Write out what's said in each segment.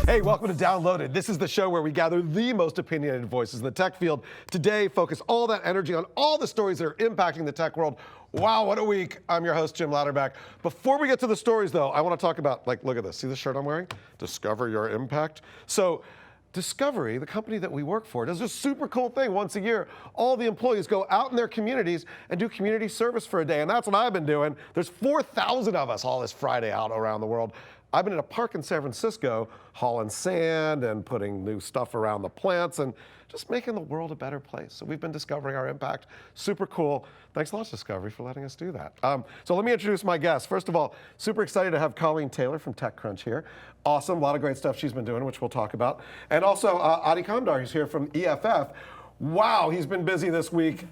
Hey, welcome to Downloaded. This is the show where we gather the most opinionated voices in the tech field. Today, focus all that energy on all the stories that are impacting the tech world. Wow, what a week. I'm your host, Jim Louderback. Before we get to the stories, though, I want to talk about, look at this. See the shirt I'm wearing? Discover your impact. So, Discovery, the company that we work for, does a super cool thing once a year. All the employees go out in their communities and do community service for a day, and that's what I've been doing. There's 4,000 of us all this Friday out around the world. I've been in a park in San Francisco hauling sand and putting new stuff around the plants and just making the world a better place. So we've been discovering our impact. Super cool. Thanks a lot, Discovery, for letting us do that. So let me introduce my guests. First of all, super excited to have Colleen Taylor from TechCrunch here. Awesome, a lot of great stuff she's been doing, which we'll talk about. And also Adi Kamdar, who's here from EFF. Wow, he's been busy this week.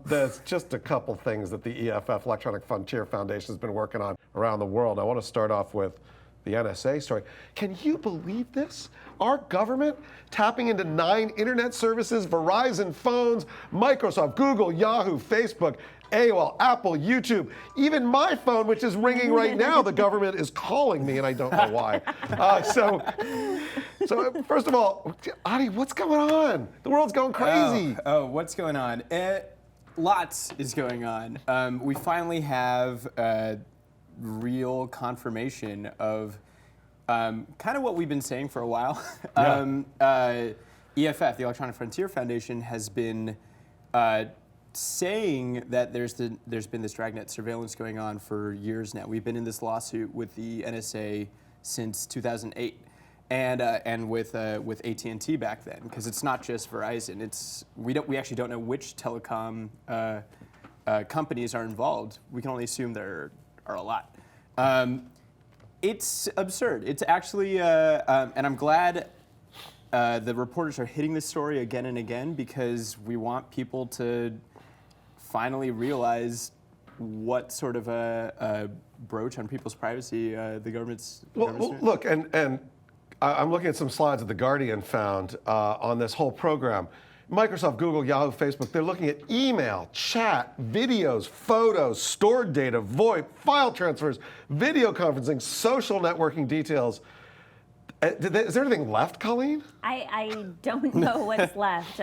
There's just a couple things that the EFF, Electronic Frontier Foundation, has been working on around the world. I want to start off with the NSA story. Can you believe this? Our government tapping into 9 internet services, Verizon phones, Microsoft, Google, Yahoo, Facebook, AOL, Apple, YouTube, even my phone, which is ringing right now, the government is calling me and I don't know why. So first of all, Adi, what's going on? The world's going crazy. Oh, what's going on? Lots is going on. We finally have real confirmation of kind of what we've been saying for a while. EFF, the Electronic Frontier Foundation, has been saying that there's been this dragnet surveillance going on for years now. We've been in this lawsuit with the NSA since 2008, and with AT&T back then, because it's not just Verizon. We actually don't know which telecom companies are involved. We can only assume there are a lot. It's absurd. It's actually, and I'm glad the reporters are hitting this story again and again, because we want people to finally realize what sort of a broach on people's privacy the government's doing. Look, and I'm looking at some slides that The Guardian found on this whole program. Microsoft, Google, Yahoo, Facebook, they're looking at email, chat, videos, photos, stored data, VoIP, file transfers, video conferencing, social networking details. Is there anything left, Colleen? I don't know what's left.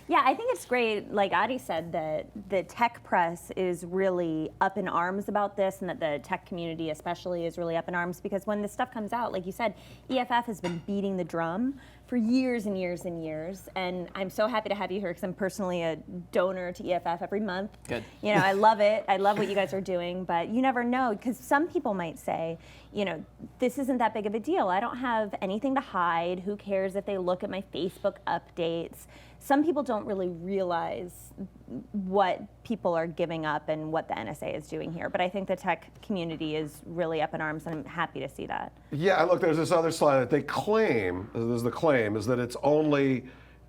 Yeah, I think it's great, like Adi said, that the tech press is really up in arms about this, and that the tech community especially is really up in arms, because when this stuff comes out, like you said, EFF has been beating the drum for years and years and years, and I'm so happy to have you here because I'm personally a donor to EFF every month. Good. You know, I love it. I love what you guys are doing, but you never know, because some people might say, you know, this isn't that big of a deal. I don't have anything to hide. Who cares if they look at my Facebook updates? Some people don't really realize what people are giving up and what the NSA is doing here. But I think the tech community is really up in arms, and I'm happy to see that. Yeah, look, there's this other slide that they claim, this is the claim, is that it's only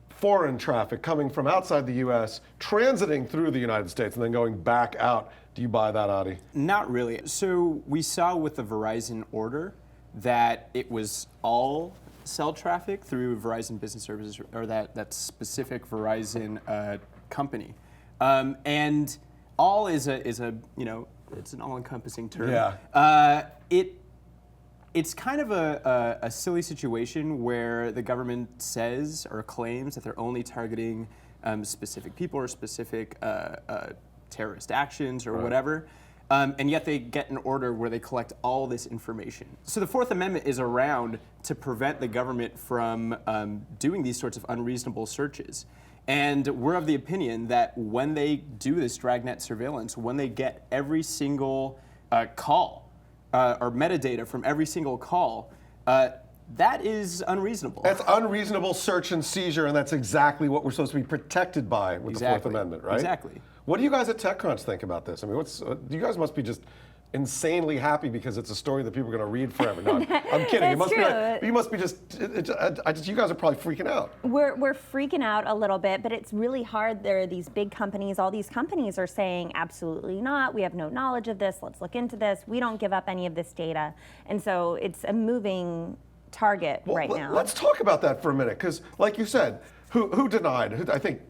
foreign traffic coming from outside the US, transiting through the United States, and then going back out. Do you buy that, Adi? Not really. So we saw with the Verizon order that it was all cell traffic through Verizon Business Services, or that specific Verizon company, and all is a it's an all-encompassing term. Yeah. It's kind of a silly situation where the government says or claims that they're only targeting specific people or specific terrorist actions or whatever. And yet they get an order where they collect all this information. So the Fourth Amendment is around to prevent the government from doing these sorts of unreasonable searches. And we're of the opinion that when they do this dragnet surveillance, when they get every single call or metadata from every single call, that is unreasonable. That's unreasonable search and seizure, and that's exactly what we're supposed to be protected by with the Fourth Amendment, right? Exactly. What do you guys at TechCrunch think about this? I mean, you guys must be just insanely happy because it's a story that people are going to read forever. No, I'm kidding. You must be just, you guys are probably freaking out. We're freaking out a little bit, but it's really hard. There are these big companies, all these companies are saying, absolutely not, we have no knowledge of this, let's look into this, we don't give up any of this data. And so it's a moving target right now. Let's talk about that for a minute, because like you said, who denied? I think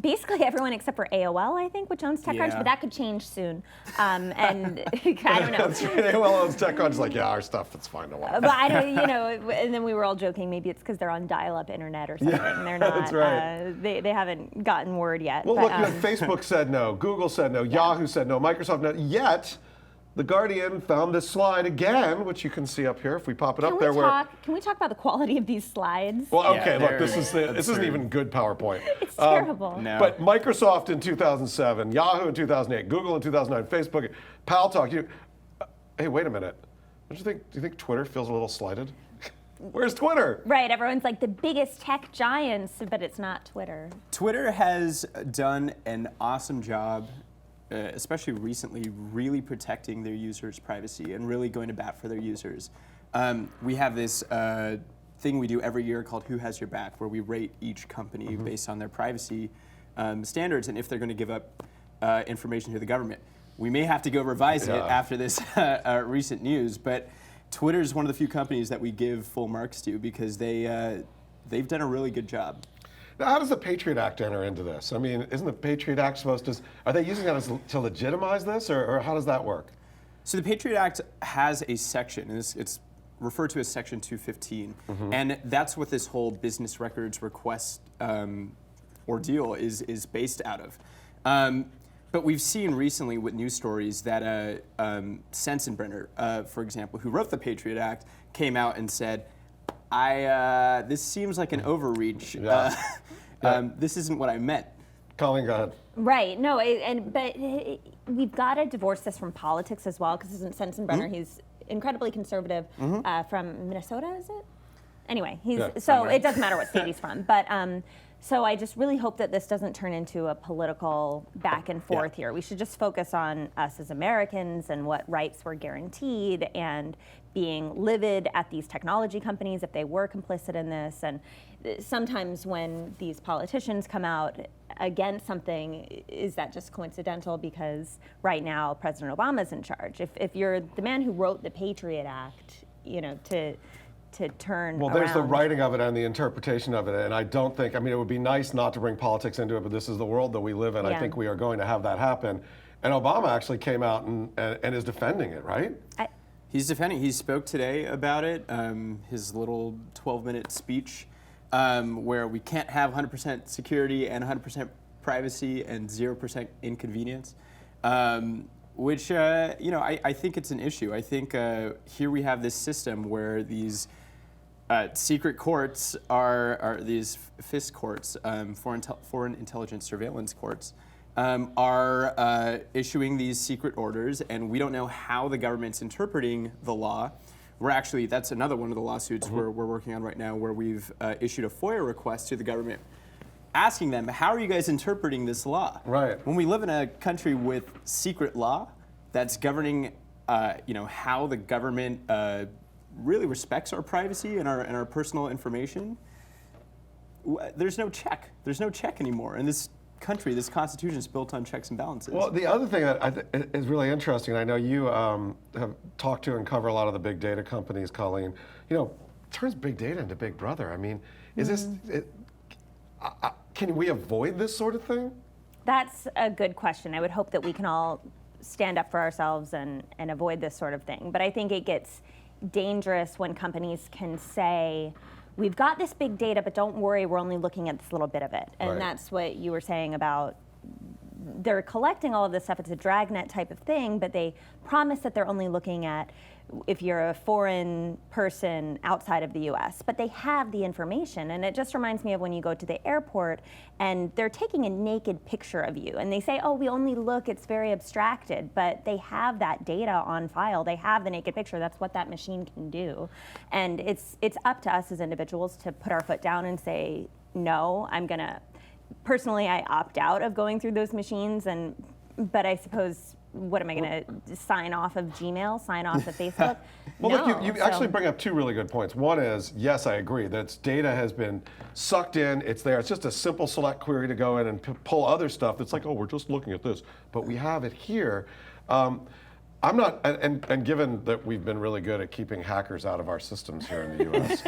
basically everyone except for AOL, I think, which owns TechCrunch, Yeah. but that could change soon. And I don't know. That's right. AOL owns TechCrunch. Like, yeah, our stuff, it's fine. Don't worry. But I don't, and then we were all joking, maybe it's because they're on dial-up internet or something. They're not, that's right. They haven't gotten word yet. Well, but, look, Facebook said no, Google said no, Yahoo said no, Microsoft no. Yet, The Guardian found this slide again, which you can see up here if we pop it up there. Can we talk about the quality of these slides? Well, Yeah, okay, look, they're this isn't absurd. even good PowerPoint. It's terrible. No. But Microsoft in 2007, Yahoo in 2008, Google in 2009, Facebook, PalTalk. Hey, wait a minute. Don't you think? Do you think Twitter feels a little slighted? Where's Twitter? Right, everyone's like the biggest tech giants, but it's not Twitter. Twitter has done an awesome job, especially recently, really protecting their users' privacy and really going to bat for their users. We have this thing we do every year called Who Has Your Back, where we rate each company based on their privacy standards and if they're going to give up information to the government. We may have to go revise it after this recent news, but Twitter is one of the few companies that we give full marks to because they've done a really good job. Now, how does the Patriot Act enter into this? I mean, isn't the Patriot Act supposed to? Are they using that to legitimize this, or how does that work? So the Patriot Act has a section, and it's referred to as Section 215, and that's what this whole business records request ordeal is based out of. But we've seen recently with news stories that Sensenbrenner, for example, who wrote the Patriot Act, came out and said, this seems like an overreach. This isn't what I meant. Colleen, go ahead. Right. No, but we've got to divorce this from politics as well, because isn't Sensenbrenner, he's incredibly conservative from Minnesota, is it? Anyway, so somewhere. it doesn't matter what state he's from. But so I just really hope that this doesn't turn into a political back and forth here. We should just focus on us as Americans and what rights were guaranteed and being livid at these technology companies if they were complicit in this. And sometimes when these politicians come out against something, is that just coincidental because right now President Obama's in charge? If you're the man who wrote the Patriot Act, to turn Well, there's the around. writing of it and the interpretation of it, and I don't think, I mean, it would be nice not to bring politics into it, but this is the world that we live in. I Yeah. think we are going to have that happen. And Obama actually came out and is defending it, right? He's defending. He spoke today about it. His little 12-minute speech, where we can't have 100% security and 100% privacy and 0% inconvenience, which I think it's an issue. I think here we have this system where these secret courts are these FIS courts, foreign intelligence surveillance courts. Are issuing these secret orders, and we don't know how the government's interpreting the law. That's another one of the lawsuits we're working on right now, where we've issued a FOIA request to the government, asking them, how are you guys interpreting this law? Right. When we live in a country with secret law that's governing, how the government really respects our privacy and our personal information, there's no check. There's no check anymore. And this country, this constitution is built on checks and balances. Well, the other thing that is really interesting, and I know you have talked to and cover a lot of the big data companies, Colleen, turns big data into big brother. I mean, can we avoid this sort of thing? That's a good question. I would hope that we can all stand up for ourselves and avoid this sort of thing. But I think it gets dangerous when companies can say, we've got this big data, but don't worry, we're only looking at this little bit of it. And Right. that's what you were saying about they're collecting all of this stuff. It's a dragnet type of thing, but they promise that they're only looking at if you're a foreign person outside of the US, but they have the information. And it just reminds me of when you go to the airport and they're taking a naked picture of you and they say, oh, we only look, it's very abstracted, but they have that data on file. They have the naked picture. That's what that machine can do. And it's up to us as individuals to put our foot down and say, no, personally, I opt out of going through those machines, but I suppose, what am I going to sign off of Gmail, sign off of Facebook? Well, no. look, you So- actually bring up two really good points. One is, yes, I agree that data has been sucked in. It's there. It's just a simple select query to go in and pull other stuff that's like, oh, we're just looking at this, but we have it here. I'm not, and given that we've been really good at keeping hackers out of our systems here in the U.S.,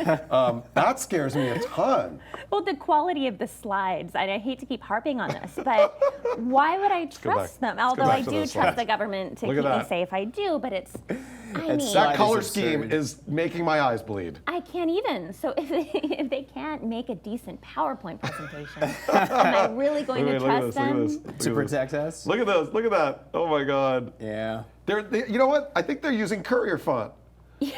that scares me a ton. Well, the quality of the slides, and I hate to keep harping on this, but why would I trust them? Let's go Although back I to do those trust slides. the government to Look keep at me that. safe. I do, but it's, I mean, That Slide color is scheme absurd. is making my eyes bleed. I can't even. So if they can't make a decent PowerPoint presentation, am I really going to Look at trust this, look at them? this. To Look at this. protect us? Look at those, look at that. Oh my God. Yeah. You know what? I think they're using Courier font. It's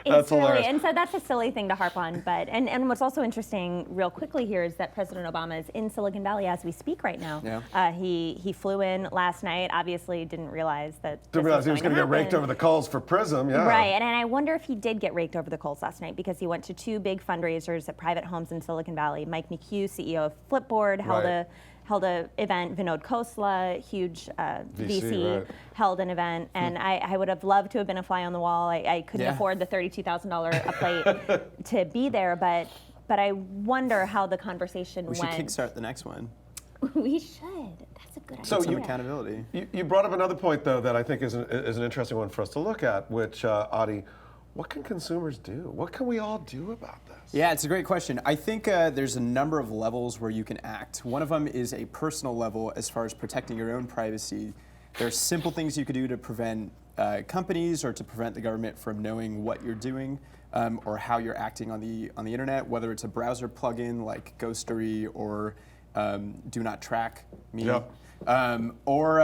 That's hilarious. and so that's a silly thing to harp on. But and what's also interesting, real quickly here, is that President Obama is in Silicon Valley as we speak right now. Yeah. He flew in last night. Obviously, didn't realize that. Didn't realize he was going to get raked happen. over the coals for Prism. Yeah. Right, and I wonder if he did get raked over the coals last night because he went to 2 big fundraisers at private homes in Silicon Valley. Mike McHugh, CEO of Flipboard, held a event. Vinod Khosla, huge VC, right. held an event, and I would have loved to have been a fly on the wall. I couldn't afford the $32,000 a plate to be there, but I wonder how the conversation We went. should kickstart the next one. We should. That's a good idea. So Some you- accountability. You brought up another point, though, that I think is an interesting one for us to look at, which, Adi, what can consumers do? What can we all do about this? Yeah, it's a great question. I think there's a number of levels where you can act. One of them is a personal level as far as protecting your own privacy. There are simple things you could do to prevent companies or to prevent the government from knowing what you're doing or how you're acting on the internet, whether it's a browser plugin like Ghostery or Do Not Track Me. Yep. Or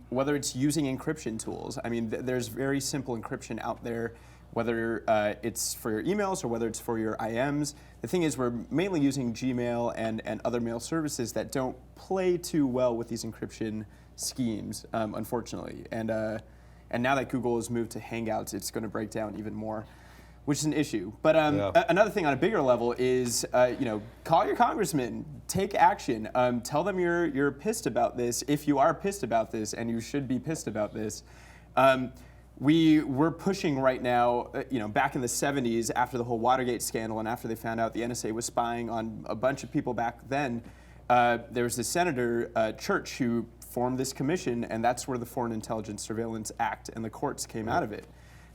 whether it's using encryption tools. I mean, there's very simple encryption out there, whether it's for your emails or whether it's for your IMs. The thing is, we're mainly using Gmail and other mail services that don't play too well with these encryption schemes, unfortunately. And now that Google has moved to Hangouts, it's going to break down even more, which is an issue. But another thing on a bigger level is, call your congressman, take action, tell them you're pissed about this. If you are pissed about this, and you should be pissed about this, we're pushing right now. Back in the '70s, after the whole Watergate scandal, and after they found out the NSA was spying on a bunch of people back then, there was this Senator Church who formed this commission, and that's where the Foreign Intelligence Surveillance Act and the courts came out of it.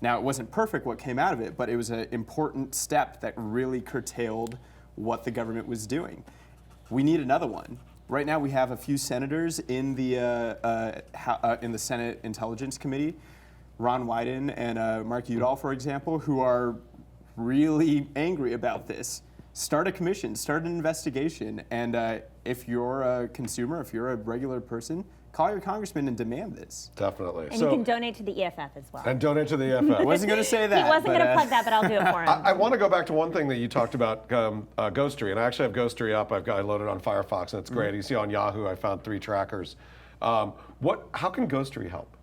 Now, it wasn't perfect what came out of it, but it was an important step that really curtailed what the government was doing. We need another one. Right now, we have a few senators in the Senate Intelligence Committee, Ron Wyden and Mark Udall, for example, who are really angry about this. Start a commission, start an investigation, and if you're a consumer, if you're a regular person, call your congressman and demand this. Definitely. And you can donate to the EFF as well. And donate to the EFF. I wasn't going to say that. He wasn't going to plug that, but I'll do it for him. I want to go back to one thing that you talked about, Ghostery, and I actually have Ghostery up. I loaded on Firefox, and it's great. You see on Yahoo, I found 3 trackers. How can Ghostery help?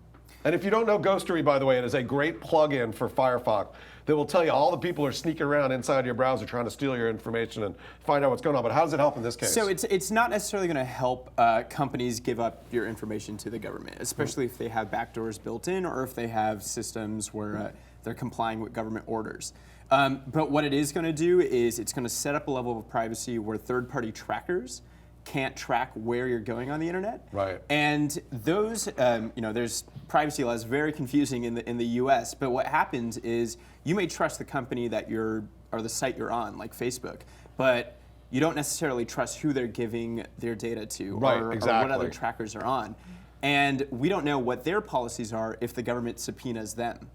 And if you don't know Ghostery, by the way, it is a great plug-in for Firefox that will tell you all the people are sneaking around inside your browser trying to steal your information and find out what's going on. But how does it help in this case? So it's not necessarily going to help companies give up your information to the government, especially if they have backdoors built in or if they have systems where they're complying with government orders. But what it is going to do is it's going to set up a level of privacy where third-party trackers can't track where you're going on the internet. Right. And those, there's privacy laws very confusing in the U.S. But what happens is you may trust the company that or the site you're on, like Facebook, but you don't necessarily trust who they're giving their data to, Right, or exactly. what other trackers are on. And we don't know what their policies are if the government subpoenas them.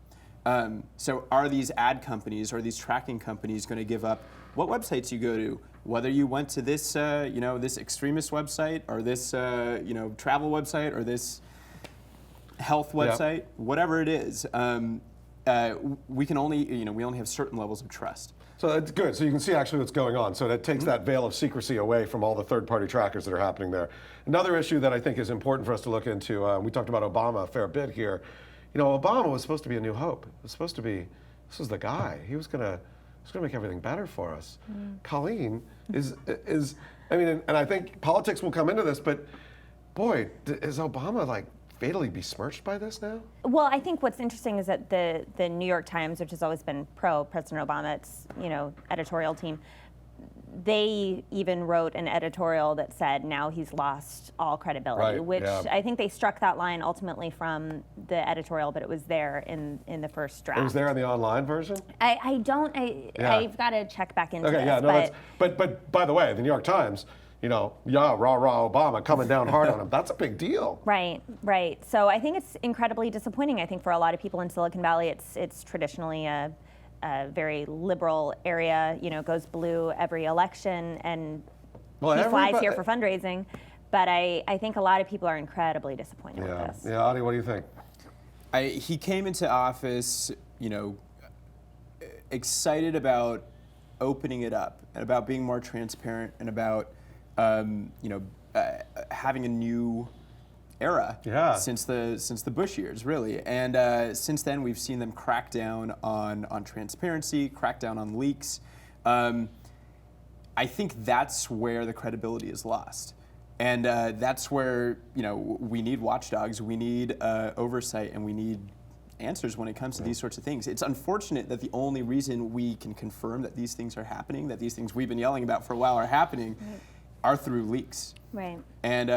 So are these ad companies or these tracking companies going to give up what websites you go to, whether you went to this, this extremist website or this, travel website or this health website, whatever it is? We can only, we only have certain levels of trust. So that's good. So you can see actually what's going on. So that takes that veil of secrecy away from all the third-party trackers that are happening there. Another issue that I think is important for us to look into, we talked about Obama a fair bit here. Obama was supposed to be a new hope. It was supposed to be, this was the guy. He was gonna make everything better for us. Colleen is, and I think politics will come into this, but boy, is Obama like fatally besmirched by this now? Well, I think what's interesting is that the New York Times, which has always been pro President Obama's editorial team, they even wrote an editorial that said now he's lost all credibility, Right, which yeah. I think they struck that line ultimately from the editorial, but it was there in the first draft. It was there in the online version? Yeah. I've got to check back into Okay, this. yeah, no, but by the way, the New York Times, rah, rah, Obama coming down hard on him. That's a big deal. Right. So I think it's incredibly disappointing. I think for a lot of people in Silicon Valley, it's traditionally a very liberal area, goes blue every election, and he flies here for fundraising. But I think a lot of people are incredibly disappointed with this. Yeah, Adi, what do you think? He came into office, excited about opening it up and about being more transparent and about, having a new era since the Bush years, really. And since then, we've seen them crack down on transparency, crack down on leaks. I think that's where the credibility is lost. And that's where, we need watchdogs, we need oversight, and we need answers when it comes to these sorts of things. It's unfortunate that the only reason we can confirm that these things are happening, that these things we've been yelling about for a while are happening, are through leaks. Right. And,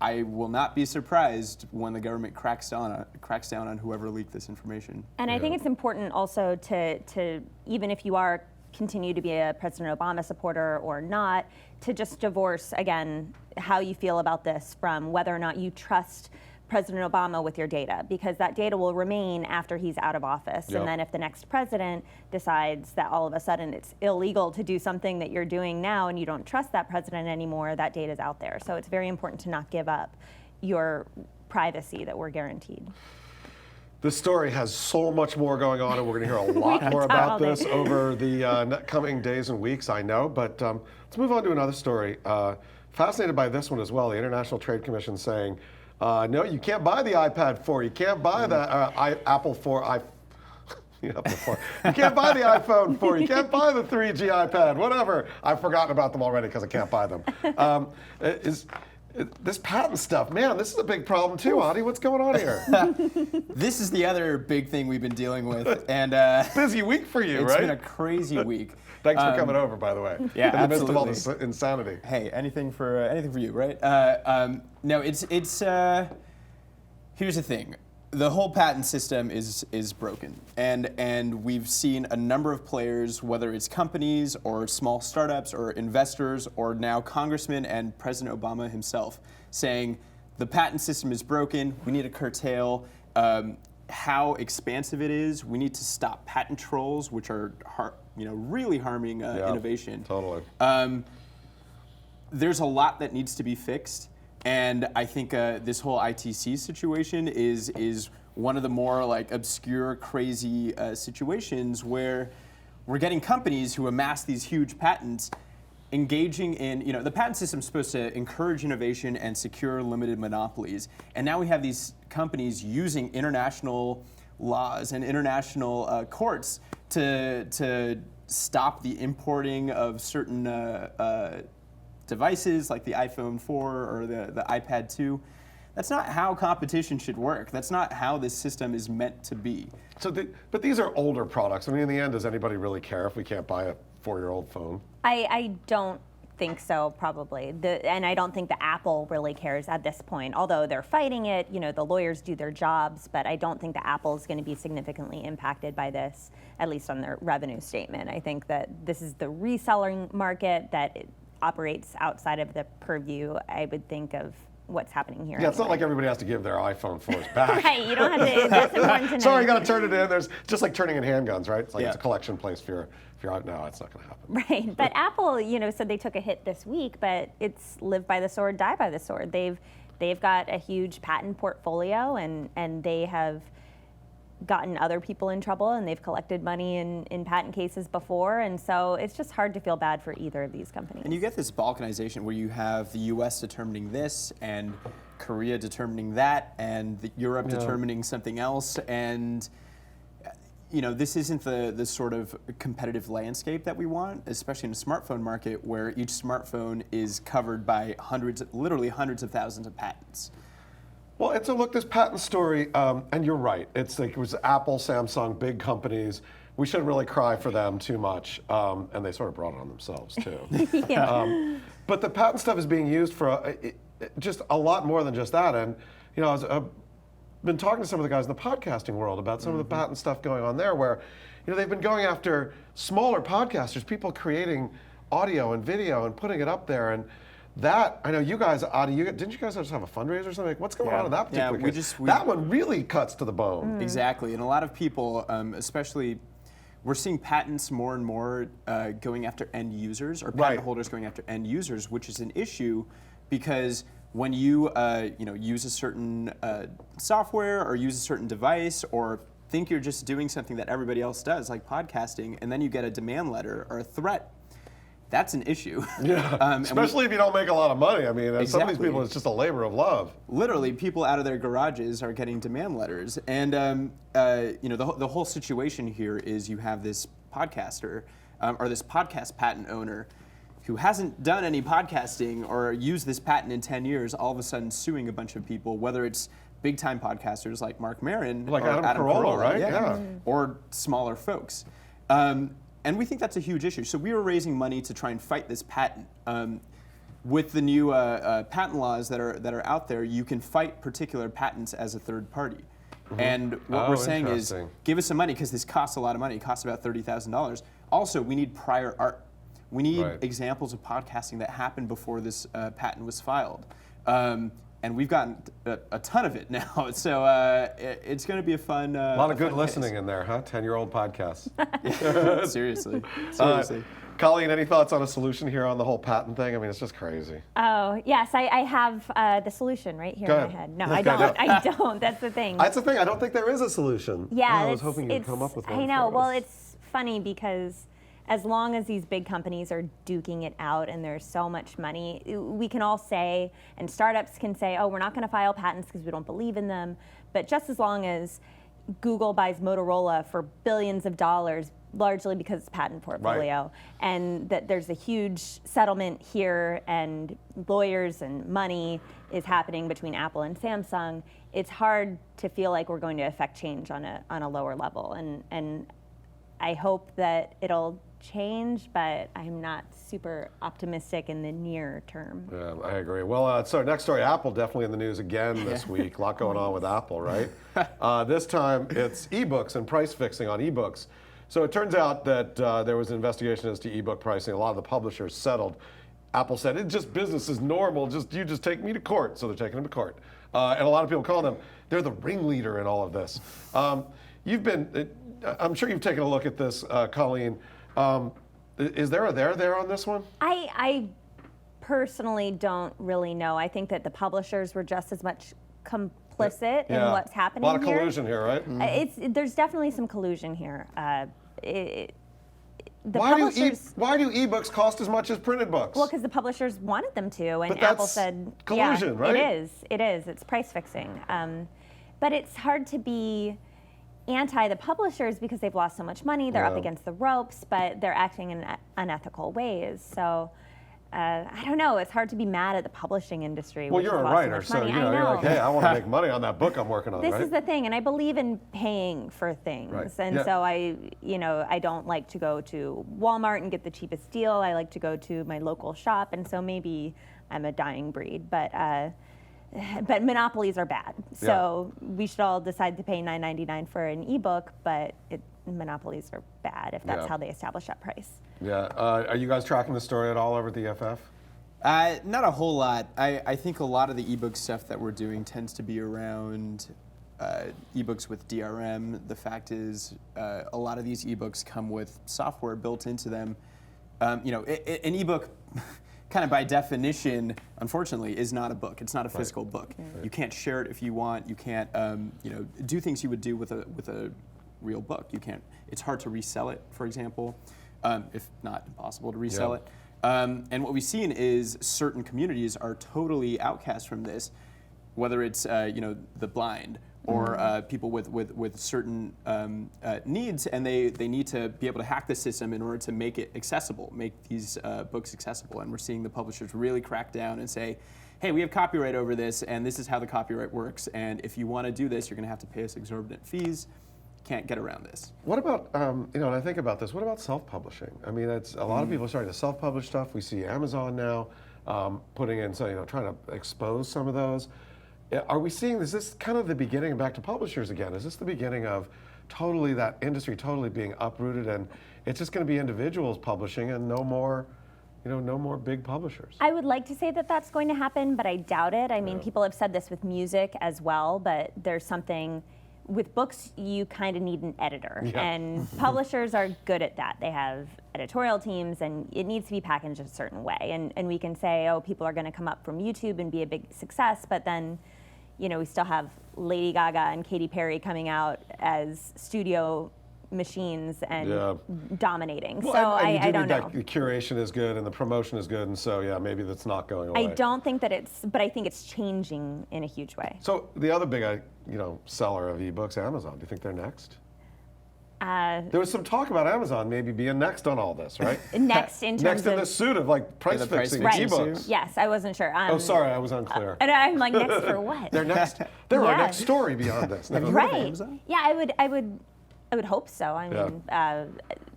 I will not be surprised when the government cracks down on whoever leaked this information. And I think it's important also to even if you are continue to be a President Obama supporter or not, to just divorce, again, how you feel about this from whether or not you trust President Obama with your data, because that data will remain after he's out of office. Yep. And then if the next president decides that all of a sudden it's illegal to do something that you're doing now and you don't trust that president anymore, that data is out there. So it's very important to not give up your privacy that we're guaranteed. This story has so much more going on, and we're going to hear a lot more about this over the coming days and weeks, I know. But let's move on to another story. Fascinated by this one as well. The International Trade Commission saying, no, you can't buy the iPad 4. You can't buy the Apple 4. You can't buy the iPhone 4. You can't buy the 3G iPad, whatever. I've forgotten about them already because I can't buy them. This patent stuff, man, this is a big problem too, Adi. What's going on here? This is the other big thing we've been dealing with. And busy week for you, right? It's been a crazy week. Thanks for coming over, by the way. Yeah, in the midst of all absolutely. this insanity. Hey, anything for you, right? No, it's here's the thing. The whole patent system is broken, and we've seen a number of players, whether it's companies or small startups or investors or now congressmen and President Obama himself, saying the patent system is broken. We need to curtail how expansive it is. We need to stop patent trolls, which are really harming innovation. Totally. There's a lot that needs to be fixed. And I think this whole ITC situation is one of the more obscure, crazy situations where we're getting companies who amass these huge patents engaging in, the patent system is supposed to encourage innovation and secure limited monopolies. And now we have these companies using international laws and international courts to stop the importing of certain devices like the iPhone 4 or the iPad 2. That's not how competition should work. That's not how this system is meant to be. But these are older products. I mean, in the end, does anybody really care if we can't buy a 4-year-old phone? I don't think so, probably. And I don't think that Apple really cares at this point. Although they're fighting it, the lawyers do their jobs, but I don't think that Apple is going to be significantly impacted by this, at least on their revenue statement. I think that this is the reselling market that operates outside of the purview, I would think, of what's happening here. Yeah, it's not like everybody has to give their iPhone 4s back. Right, you don't have to. That's important to know. Sorry, you got to turn it in. There's just like turning in handguns, right? It's like Yeah. It's a collection place if you're out now. It's not going to happen. Right, but Apple, said they took a hit this week, but it's live by the sword, die by the sword. They've got a huge patent portfolio, and they have gotten other people in trouble, and they've collected money in patent cases before, and so it's just hard to feel bad for either of these companies. And you get this balkanization where you have the US determining this and Korea determining that and Europe determining something else, and this isn't the sort of competitive landscape that we want, especially in a smartphone market where each smartphone is covered by literally hundreds of thousands of patents. Well, it's a look, this patent story, and you're right. It was Apple, Samsung, big companies we shouldn't really cry for them too much, and they sort of brought it on themselves too. But the patent stuff is being used for just a lot more than just that. And I've been talking to some of the guys in the podcasting world about some of the patent stuff going on there, where they've been going after smaller podcasters, people creating audio and video and putting it up there. And that, I know you guys, Adi, didn't you guys just have a fundraiser or something? Like, what's going on in that particular case? That one really cuts to the bone. Exactly, and a lot of people, especially, we're seeing patents more and more going after end users, or patent holders going after end users, which is an issue because when you use a certain software or use a certain device or think you're just doing something that everybody else does, like podcasting, and then you get a demand letter or a threat, that's an issue. Yeah, especially if you don't make a lot of money. I mean, some of these people, it's just a labor of love. Literally, people out of their garages are getting demand letters. And the whole situation here is you have this podcaster, or this podcast patent owner, who hasn't done any podcasting or used this patent in 10 years, all of a sudden suing a bunch of people, whether it's big-time podcasters like Mark Maron, like or Adam Carolla, right? Yeah. Or smaller folks. And we think that's a huge issue. So we were raising money to try and fight this patent. With the new patent laws that are out there, you can fight particular patents as a third party. And what we're saying is, give us some money, because this costs a lot of money. It costs about $30,000. Also, we need prior art. We need examples of podcasting that happened before this patent was filed. And we've gotten a ton of it now, so it's going to be a fun. A lot of good listening in there, huh? 10-year-old podcasts. Seriously. Colleen, any thoughts on a solution here on the whole patent thing? I mean, it's just crazy. Oh, yes, I have the solution right here in my head. No, I don't. That's the thing. That's the thing. I don't think there is a solution. Yeah, I was hoping you'd come up with one. I know. For well, us. it's funny because as long as these big companies are duking it out and there's so much money, we can all say, and startups can say, oh, we're not going to file patents because we don't believe in them. But just as long as Google buys Motorola for billions of dollars, largely because it's patent portfolio, and that there's a huge settlement here and lawyers and money is happening between Apple and Samsung, it's hard to feel like we're going to affect change on a lower level. And I hope that it'll change, but I'm not super optimistic in the near term. Yeah, I agree. Well, so next story, Apple definitely in the news again this week. A lot going on with Apple, right? This time it's ebooks and price fixing on ebooks. So it turns out that there was an investigation as to ebook pricing. A lot of the publishers settled. Apple said, it's just business as normal, you just take me to court. So they're taking them to court. And a lot of people call them, they're the ringleader in all of this. I'm sure you've taken a look at this, Colleen. Is there a there on this one? I personally don't really know. I think that the publishers were just as much complicit in what's happening here. A lot of collusion here, right? There's definitely some collusion here. Why do ebooks cost as much as printed books? Well, because the publishers wanted them to, and but Apple said, collusion, right? It is. It's price fixing. But it's hard to be anti the publishers because they've lost so much money. They're up against the ropes, but they're acting in unethical ways. So I don't know. It's hard to be mad at the publishing industry. Well, you're a writer, so you're like, hey, I want to make money on that book I'm working on. This is the thing, and I believe in paying for things, and so I don't like to go to Walmart and get the cheapest deal. I like to go to my local shop, and so maybe I'm a dying breed, but monopolies are bad. So we should all decide to pay $9.99 for an ebook, but monopolies are bad if that's how they establish that price. Yeah. Are you guys tracking the story at all over at the EFF? Not a whole lot. I think a lot of the ebook stuff that we're doing tends to be around ebooks with DRM. The fact is, a lot of these ebooks come with software built into them. An ebook, kind of by definition, unfortunately, is not a book. It's not a physical book. You can't share it if you want. You can't, do things you would do with a real book. You can't. It's hard to resell it, for example, if not impossible to resell it. And what we've seen is certain communities are totally outcast from this, whether it's the blind or people with certain needs, and they need to be able to hack the system in order to make it accessible, make these books accessible. And we're seeing the publishers really crack down and say, hey, we have copyright over this, and this is how the copyright works, and if you want to do this, you're going to have to pay us exorbitant fees. can't get around this. What about, when I think about this, what about self-publishing? I mean, it's a lot of people are starting to self-publish stuff. We see Amazon now putting in, trying to expose some of those. Are we seeing, is this kind of the beginning, back to publishers again, is this the beginning of totally that industry totally being uprooted, and it's just going to be individuals publishing and no more big publishers? I would like to say that that's going to happen, but I doubt it. I mean, people have said this with music as well, but there's something, with books, you kind of need an editor. Yeah. And publishers are good at that. They have editorial teams, and it needs to be packaged a certain way. And we can say, oh, people are going to come up from YouTube and be a big success, but then, we still have Lady Gaga and Katy Perry coming out as studio machines and dominating. Well, so and I don't know. The curation is good and the promotion is good, and so maybe that's not going away. I don't think that but I think it's changing in a huge way. So the other big, seller of ebooks, Amazon. Do you think they're next? There was some talk about Amazon maybe being next on all this, right? Next in terms next in of the suit of price the price fixing right. ebooks. Yes, I wasn't sure. Oh, sorry, I was unclear. And I'm like, next for what? They're next. They're our Yeah. next story beyond this. No. Right. Amazon? Yeah, I would hope so. I mean,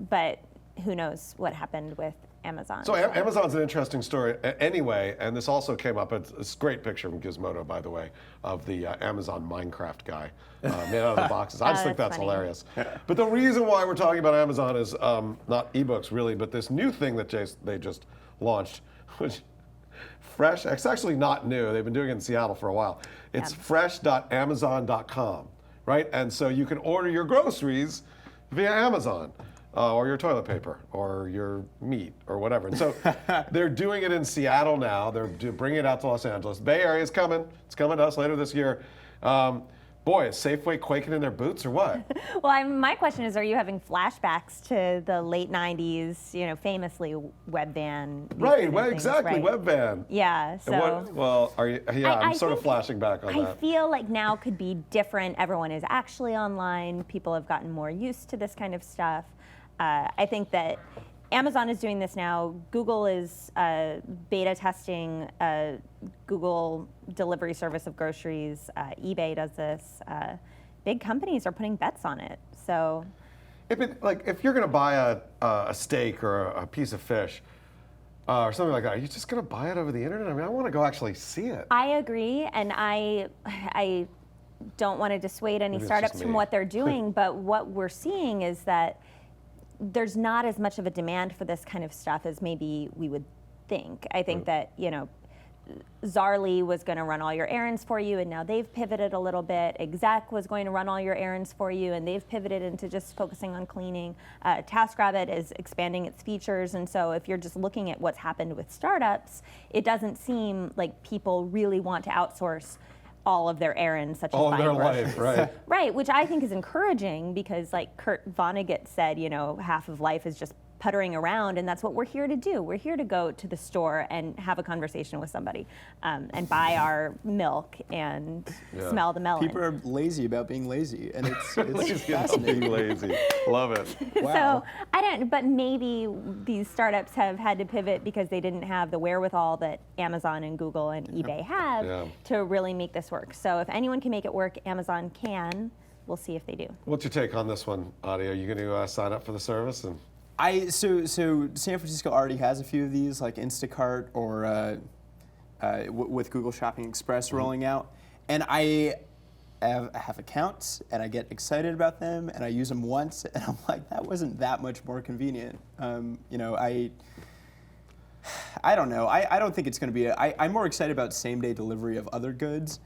but who knows what happened with Amazon? So Amazon's an interesting story anyway, and this also came up. It's a great picture from Gizmodo, by the way, of the Amazon Minecraft guy made out of the boxes. I just think that's funny. hilarious. But the reason why we're talking about Amazon is not ebooks really, but this new thing that they just launched, which fresh. It's actually not new. They've been doing it in Seattle for a while. It's fresh.amazon.com, right? And so you can order your groceries via Amazon. Or your toilet paper, or your meat, or whatever. And so they're doing it in Seattle now. They're bringing it out to Los Angeles. Bay Area is coming. It's coming to us later this year. Boy, is Safeway quaking in their boots, or what? Well, my question is, are you having flashbacks to the late 90s, famously web ban? Right, exactly, web ban. Yeah, so. Are you? Yeah, I'm sort of think- flashing back on I that. feel like now could be different. Everyone is actually online. People have gotten more used to this kind of stuff. I think that Amazon is doing this now. Google is beta testing Google delivery service of groceries. eBay does this. Big companies are putting bets on it. So, If you're going to buy a steak or a piece of fish or something like that, are you just going to buy it over the internet? I mean, I want to go actually see it. I agree, and I don't want to dissuade any Maybe it's startups just from me. what they're doing, but what we're seeing is that there's not as much of a demand for this kind of stuff as maybe we would think. I think that, Zarly was going to run all your errands for you, and now they've pivoted a little bit. Exec was going to run all your errands for you, and they've pivoted into just focusing on cleaning. TaskRabbit is expanding its features, and so if you're just looking at what's happened with startups, it doesn't seem like people really want to outsource all of their errands, such as All of buying their groceries. life, right? Right, which I think is encouraging because, like Kurt Vonnegut said, half of life is just puttering around, and that's what we're here to do. We're here to go to the store and have a conversation with somebody and buy our milk and smell the melon. People are lazy about being lazy, and it's Lazy about fascinating. being lazy. Love it. Wow. So but maybe these startups have had to pivot because they didn't have the wherewithal that Amazon and Google and eBay have to really make this work. So if anyone can make it work, Amazon can. We'll see if they do. What's your take on this one, Adi? Are you going to sign up for the service? So San Francisco already has a few of these, like Instacart or with Google Shopping Express rolling out, and I have accounts and I get excited about them and I use them once and I'm like, that wasn't that much more convenient. I don't know. I don't think it's going to be. I'm more excited about same-day delivery of other goods.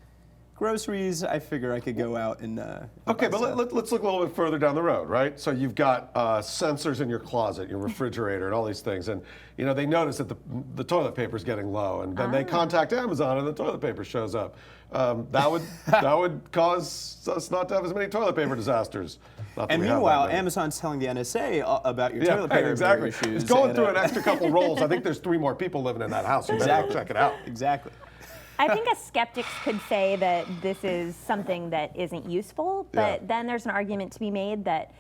Groceries, I figure I could go out and. Okay, but let's look a little bit further down the road, right? So you've got sensors in your closet, your refrigerator, and all these things, and they notice that the toilet paper is getting low, and then they contact Amazon, and the toilet paper shows up. That would cause us not to have as many toilet paper disasters. And meanwhile, Amazon's telling the NSA about your toilet paper exactly. issues. It's going through an extra couple rolls. I think there's 3 more people living in that house. You better go check it out. Exactly. I think a skeptics could say that this is something that isn't useful, but then there's an argument to be made that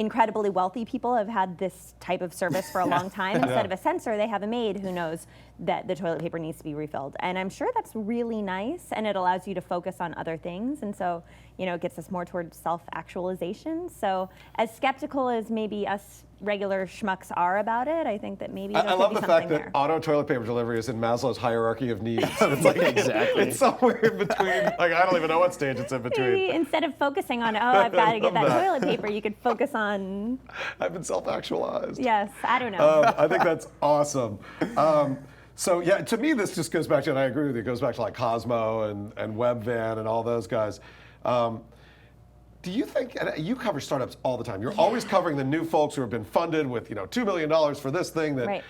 incredibly wealthy people have had this type of service for a long time. Instead of a sensor, they have a maid who knows that the toilet paper needs to be refilled. And I'm sure that's really nice, and it allows you to focus on other things. And so, it gets us more towards self-actualization. So as skeptical as maybe us regular schmucks are about it, I think that maybe I love the fact that auto toilet paper delivery is in Maslow's hierarchy of needs. It's like, Exactly. It's somewhere in between. Like, I don't even know what stage it's in between. Maybe instead of focusing on, I've got to get that toilet paper, you could focus on... I've been self-actualized. Yes, I don't know. I think that's awesome. So yeah, to me, this just goes back to, and I agree with you, it goes back to like Cosmo and Webvan and all those guys. Do you think, and you cover startups all the time, you're always covering the new folks who have been funded with $2 million for this thing that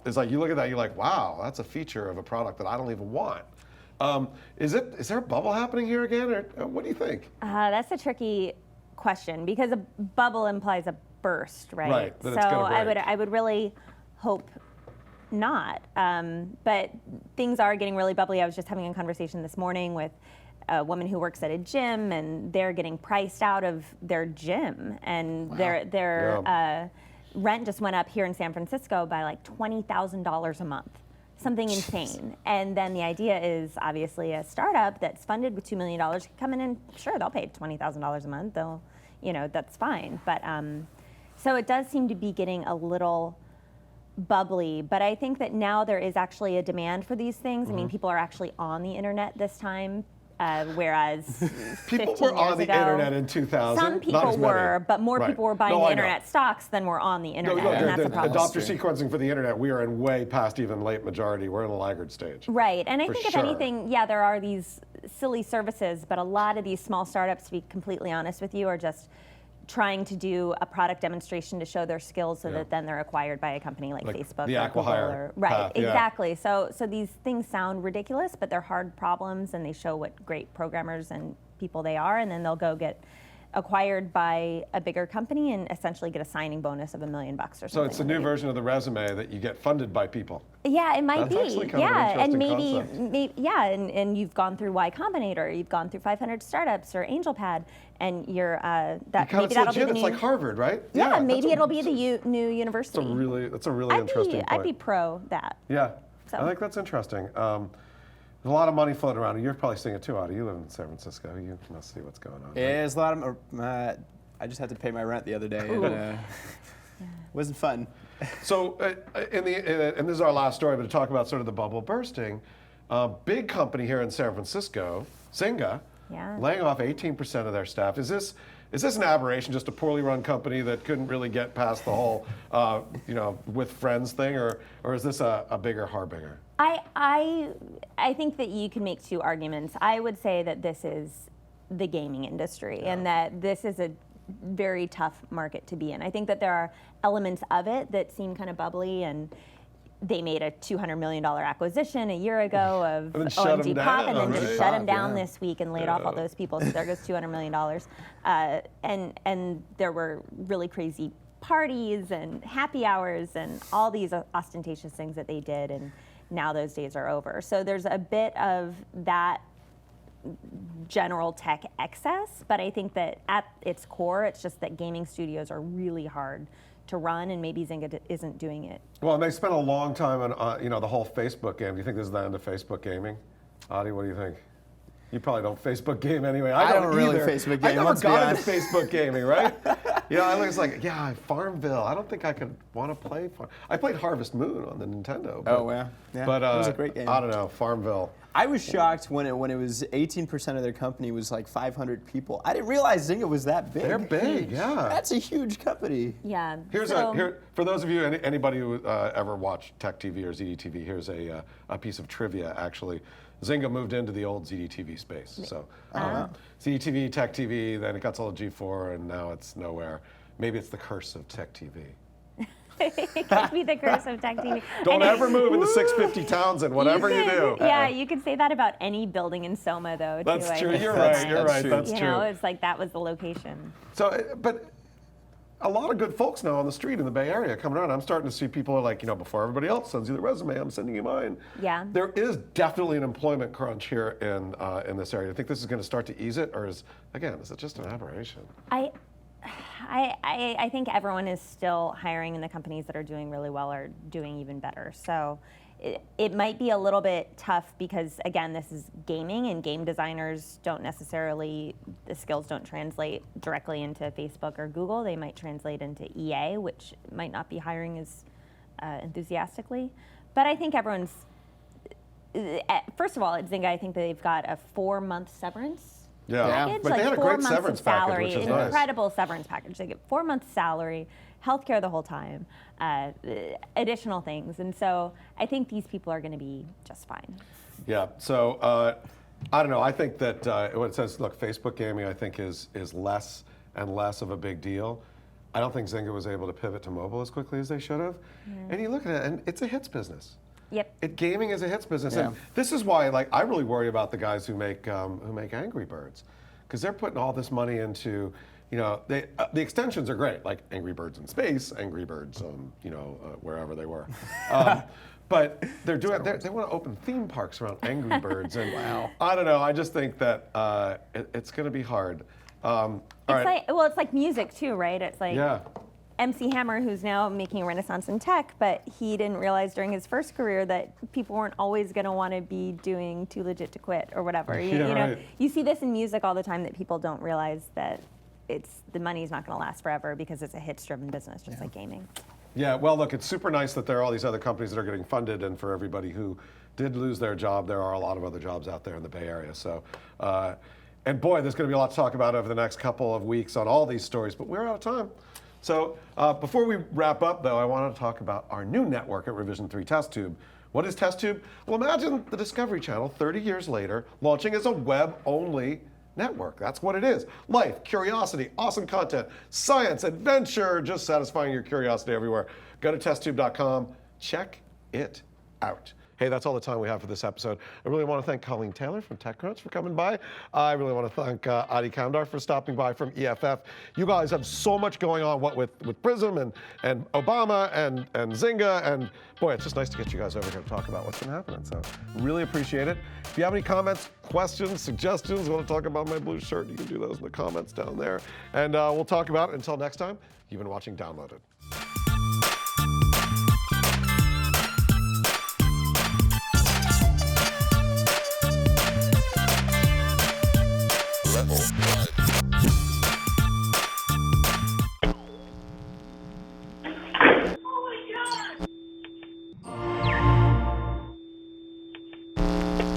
is like, you look at that, you're like, wow, that's a feature of a product that I don't even want. Is there a bubble happening here again, or what do you think? That's a tricky question, because a bubble implies a burst, right? Right, that so it's gonna break. I would really hope not. But things are getting really bubbly. I was just having a conversation this morning with a woman who works at a gym, and they're getting priced out of their gym, and their rent just went up here in San Francisco by like $20,000 a month. Something insane. And then the idea is obviously a startup that's funded with $2 million can come in and sure, they'll pay $20,000 a month. They'll, that's fine. But so it does seem to be getting a little bubbly, but I think that now there is actually a demand for these things. I mean, people are actually on the internet this time, whereas people 15 were on years the ago, internet in 2000. some people were, but more people were buying the internet stocks than were on the internet, and that's a problem. Adopter sequencing for the internet, we are in way past even late majority. We're in a laggard stage. Right, and I think if anything, there are these silly services, but a lot of these small startups, to be completely honest with you, are just trying to do a product demonstration to show their skills so that then they're acquired by a company like Facebook the or Google. path, Exactly. So these things sound ridiculous, but they're hard problems, and they show what great programmers and people they are, and then they'll go get acquired by a bigger company and essentially get a signing bonus of $1 million or something. So it's a new version of the resume that you get funded by people. Yeah, it might That's actually be. kind of an And interesting maybe and you've gone through Y Combinator, you've gone through 500 startups or AngelPad, and you're maybe that'll be the new. It's like Harvard, right? Yeah, maybe it'll be the new university. That's a really interesting point. I'd be pro that. Yeah, So. I think that's interesting. There's a lot of money floating around. You're probably seeing it too, Audie. You live in San Francisco. You must see what's going on. Yeah, there's a lot of. I just had to pay my rent the other day, and wasn't fun. So, and this is our last story, but to talk about sort of the bubble bursting, big company here in San Francisco, Zynga, laying off 18% of their staff. Is this an aberration, just a poorly run company that couldn't really get past the whole, with friends thing, or is this a bigger harbinger? I think that you can make two arguments. I would say that this is the gaming industry, and that this is a very tough market to be in. I think that there are elements of it that seem kind of bubbly, and they made a $200 million acquisition a year ago of OMG Pop, and then just shut them down this week and laid off all those people. So there goes $200 million. And there were really crazy parties and happy hours and all these ostentatious things that they did, and now those days are over. So there's a bit of that general tech excess, but I think that at its core, it's just that gaming studios are really hard to run, and maybe Zynga isn't doing it. Well, and they spent a long time on the whole Facebook game. Do you think this is the end of Facebook gaming? Audie, what do you think? You probably don't Facebook game anyway. I don't really either. Facebook game. I never got into Facebook gaming, right? I was like, Farmville. I don't think I could want to play. I played Harvest Moon on the Nintendo. But, yeah. But it was a great game. I don't know, Farmville. I was shocked when it was 18% of their company was like 500 people. I didn't realize Zynga was that big. They're big, yeah. That's a huge company. Yeah. For those of you, anybody who ever watched Tech TV or ZDTV, here's a piece of trivia, actually. Zynga moved into the old ZDTV space. So ZDTV, Tech TV, then it got sold to G4, and now it's nowhere. Maybe it's the curse of Tech TV. It could be the curse of Tech TV. Don't ever move into 650 Townsend, whatever you do. Yeah, you could say that about any building in Soma, though. That's true. You're right. That's true. It's like that was the location. So, but a lot of good folks now on the street in the Bay Area coming around. I'm starting to see people are like, before everybody else sends you the resume, I'm sending you mine. Yeah. There is definitely an employment crunch here in this area. I think this is going to start to ease it, or is it just an aberration? I think everyone is still hiring, and the companies that are doing really well are doing even better. So it might be a little bit tough because, again, this is gaming, and game designers don't necessarily, the skills don't translate directly into Facebook or Google. They might translate into EA, which might not be hiring as enthusiastically. But I think everyone's, first of all, at Zynga, I think they've got a 4-month severance package, but like they had a 4 great months severance of package, salary, which is nice. incredible severance package. They get 4 months salary, healthcare the whole time, additional things, and so I think these people are going to be just fine. Yeah. So I don't know. I think that when it says, look, Facebook gaming, I think is less and less of a big deal. I don't think Zynga was able to pivot to mobile as quickly as they should have. And you look at it, and it's a hits business. Yep. Gaming is a hits business, Yeah. and this is why, like, I really worry about the guys who make Angry Birds, because they're putting all this money into, you know, the extensions are great, like Angry Birds in space, Angry Birds, wherever they were. But they're doing. They want to open theme parks around Angry Birds, and I don't know. I just think that it's going to be hard. It's like music too, right? It's like Yeah. MC Hammer, who's now making a renaissance in tech, but he didn't realize during his first career that people weren't always going to want to be doing Too Legit to Quit or whatever. You know, right. you see this in music all the time, that people don't realize that the money's not going to last forever because it's a hits-driven business, just like gaming. Yeah, well, look, it's super nice that there are all these other companies that are getting funded, and for everybody who did lose their job, there are a lot of other jobs out there in the Bay Area. So, and boy, there's going to be a lot to talk about over the next couple of weeks on all these stories, but we're out of time. So before we wrap up, though, I want to talk about our new network at Revision 3, TestTube. What is TestTube? Well, imagine the Discovery Channel 30 years later launching as a web-only network. That's what it is. Life, curiosity, awesome content, science, adventure, just satisfying your curiosity everywhere. Go to testtube.com. Check it out. Hey, that's all the time we have for this episode. I really want to thank Colleen Taylor from TechCrunch for coming by. I really want to thank Adi Kamdar for stopping by from EFF. You guys have so much going on, what with Prism and Obama and Zynga, and boy, it's just nice to get you guys over here to talk about what's been happening. So really appreciate it. If you have any comments, questions, suggestions, want to talk about my blue shirt, you can do those in the comments down there. And we'll talk about it. Until next time, you've been watching Downloaded.